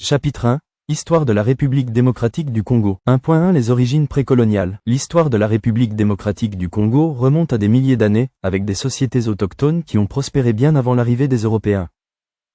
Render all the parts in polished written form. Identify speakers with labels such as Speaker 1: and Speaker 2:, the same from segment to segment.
Speaker 1: Chapitre 1. Histoire de la République démocratique du Congo. 1.1 Les origines précoloniales. L'histoire de la République démocratique du Congo remonte à des milliers d'années, avec des sociétés autochtones qui ont prospéré bien avant l'arrivée des Européens.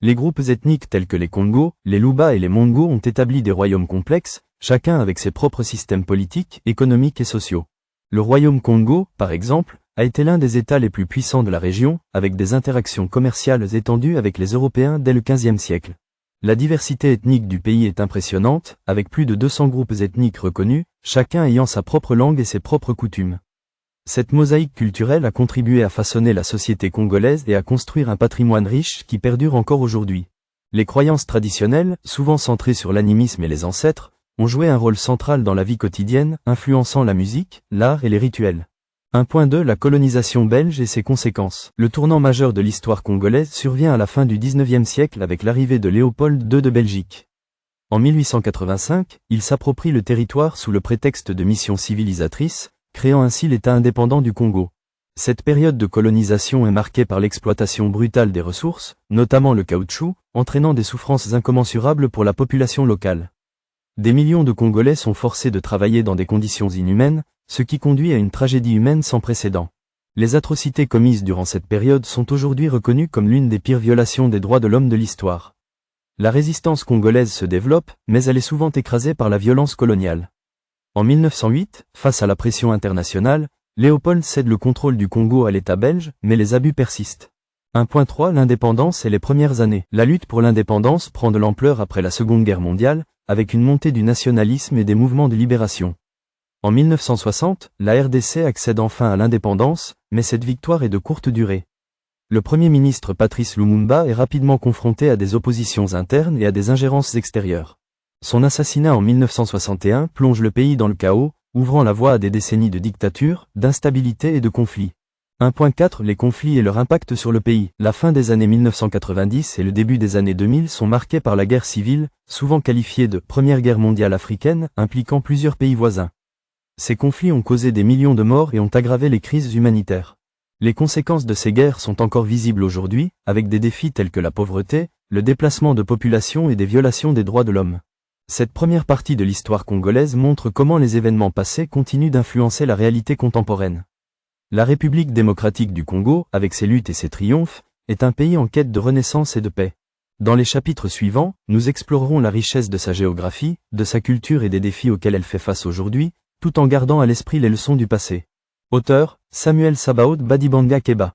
Speaker 1: Les groupes ethniques tels que les Congos, les Luba et les Mongo ont établi des royaumes complexes, chacun avec ses propres systèmes politiques, économiques et sociaux. Le royaume Congo, par exemple, a été l'un des États les plus puissants de la région, avec des interactions commerciales étendues avec les Européens dès le XVe siècle. La diversité ethnique du pays est impressionnante, avec plus de 200 groupes ethniques reconnus, chacun ayant sa propre langue et ses propres coutumes. Cette mosaïque culturelle a contribué à façonner la société congolaise et à construire un patrimoine riche qui perdure encore aujourd'hui. Les croyances traditionnelles, souvent centrées sur l'animisme et les ancêtres, ont joué un rôle central dans la vie quotidienne, influençant la musique, l'art et les rituels. 1.2 La colonisation belge et ses conséquences. Le tournant majeur de l'histoire congolaise survient à la fin du XIXe siècle avec l'arrivée de Léopold II de Belgique. En 1885, il s'approprie le territoire sous le prétexte de mission civilisatrice, créant ainsi l'État indépendant du Congo. Cette période de colonisation est marquée par l'exploitation brutale des ressources, notamment le caoutchouc, entraînant des souffrances incommensurables pour la population locale. Des millions de Congolais sont forcés de travailler dans des conditions inhumaines, ce qui conduit à une tragédie humaine sans précédent. Les atrocités commises durant cette période sont aujourd'hui reconnues comme l'une des pires violations des droits de l'homme de l'histoire. La résistance congolaise se développe, mais elle est souvent écrasée par la violence coloniale. En 1908, face à la pression internationale, Léopold cède le contrôle du Congo à l'État belge, mais les abus persistent. 1.3 L'indépendance et les premières années. La lutte pour l'indépendance prend de l'ampleur après la Seconde Guerre mondiale, avec une montée du nationalisme et des mouvements de libération. En 1960, la RDC accède enfin à l'indépendance, mais cette victoire est de courte durée. Le Premier ministre Patrice Lumumba est rapidement confronté à des oppositions internes et à des ingérences extérieures. Son assassinat en 1961 plonge le pays dans le chaos, ouvrant la voie à des décennies de dictature, d'instabilité et de conflits. 1.4 Les conflits et leur impact sur le pays. La fin des années 1990 et le début des années 2000 sont marqués par la guerre civile, souvent qualifiée de « Première Guerre mondiale africaine », impliquant plusieurs pays voisins. Ces conflits ont causé des millions de morts et ont aggravé les crises humanitaires. Les conséquences de ces guerres sont encore visibles aujourd'hui, avec des défis tels que la pauvreté, le déplacement de population et des violations des droits de l'homme. Cette première partie de l'histoire congolaise montre comment les événements passés continuent d'influencer la réalité contemporaine. La République démocratique du Congo, avec ses luttes et ses triomphes, est un pays en quête de renaissance et de paix. Dans les chapitres suivants, nous explorerons la richesse de sa géographie, de sa culture et des défis auxquels elle fait face aujourd'hui, tout en gardant à l'esprit les leçons du passé. Auteur, Samuel Sabaoth Badibanga Keba.